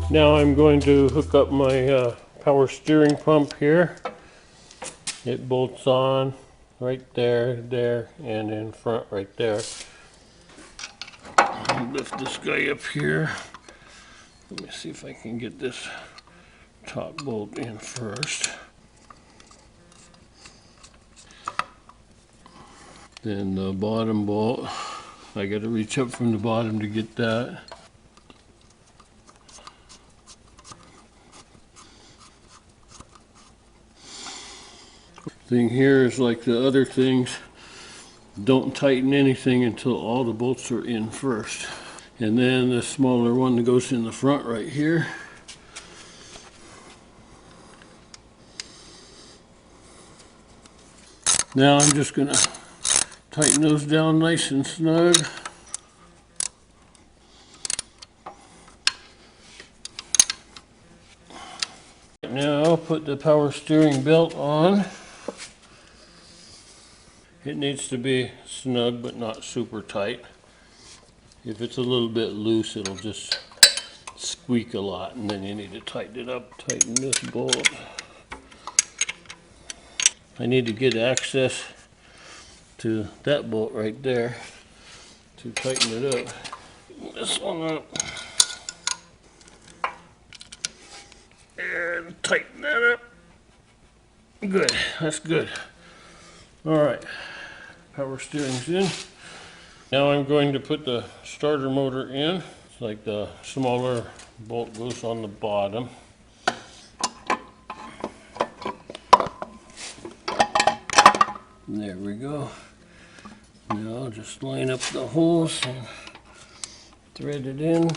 Now I'm going to hook up my power steering pump here. It bolts on right there, and in front right there. I'll lift this guy up here. Let me see if I can get this top bolt in first. Then the bottom bolt, I got to reach up from the bottom to get that. Thing here is like the other things, don't tighten anything until all the bolts are in first. And then the smaller one that goes in the front right here. Now I'm just going to tighten those down nice and snug. Now I'll put the power steering belt on. It needs to be snug but not super tight. If it's a little bit loose, it'll just squeak a lot, and then you need to tighten it up. Tighten this bolt. I need to get access to that bolt right there to tighten it up. This one up. And tighten that up. Good, that's good. All right, power steering's in. Now I'm going to put the starter motor in. It's like the smaller bolt goes on the bottom. There we go. Now I'll just line up the holes and thread it in.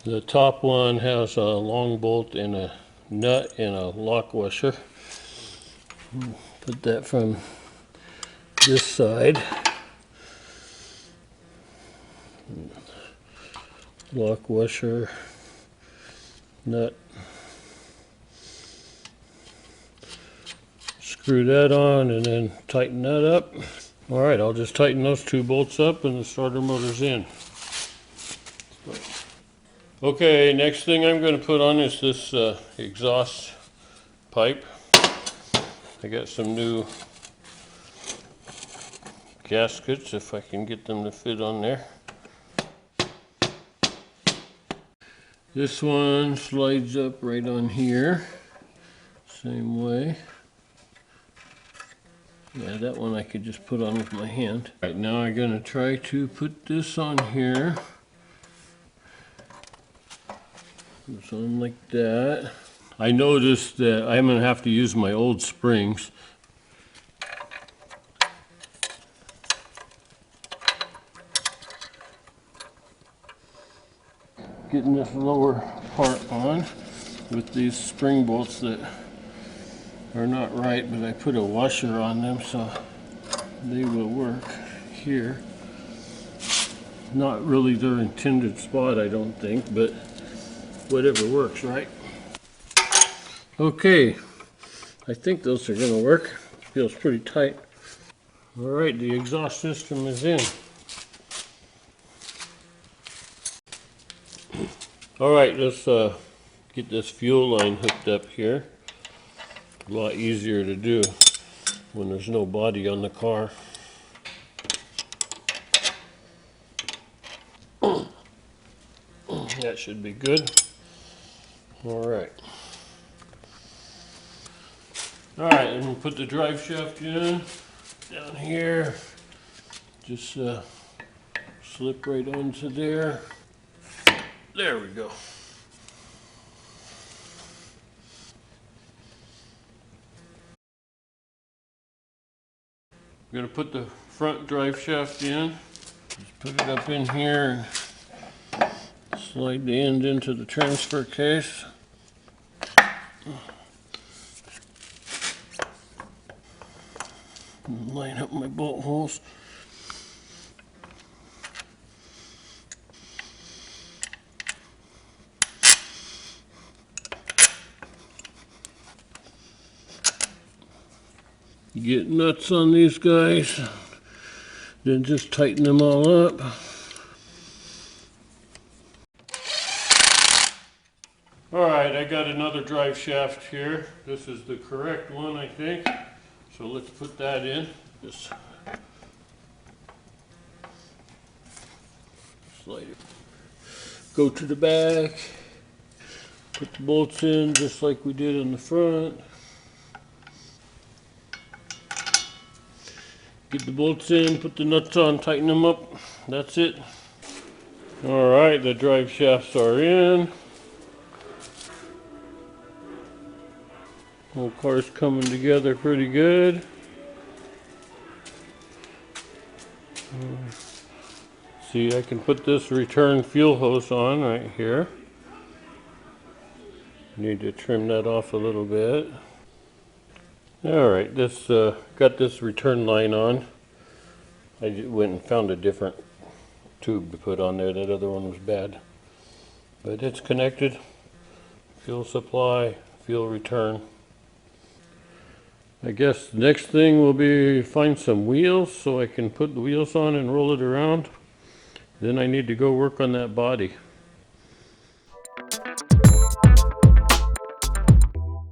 The top one has a long bolt and a nut and a lock washer. Put that from this side. Lock washer, nut. Screw that on and then tighten that up. All right, I'll just tighten those two bolts up and the starter motor's in. Okay, next thing I'm going to put on is this exhaust pipe. I got some new gaskets, if I can get them to fit on there. This one slides up right on here, same way. Yeah, that one I could just put on with my hand. All right, now I'm going to try to put this on here. It's on like that. I noticed that I'm going to have to use my old springs. Getting this lower part on with these spring bolts that are not right, but I put a washer on them so they will work here. Not really their intended spot, I don't think, but whatever works, right? Okay, I think those are going to work. Feels pretty tight. All right, the exhaust system is in. All right, let's get this fuel line hooked up here. A lot easier to do when there's no body on the car. That should be good. All right. All right, and we'll put the drive shaft in down here. Just slip right onto there. There we go. I'm going to put the front drive shaft in. Just put it up in here and slide the end into the transfer case. And line up my bolt holes. Get nuts on these guys, then just tighten them all up. got another drive shaft here. This is the correct one, I think. So let's put that in. Just slide it. Go to the back. Put the bolts in just like we did on the front. Get the bolts in, put the nuts on, tighten them up. That's it. Alright, the drive shafts are in. Whole car's coming together pretty good. See, I can put this return fuel hose on right here. Need to trim that off a little bit. Alright, this got this return line on. I went and found a different tube to put on there. That other one was bad. But it's connected. Fuel supply, fuel return. I guess the next thing will be find some wheels so I can put the wheels on and roll it around. Then I need to go work on that body.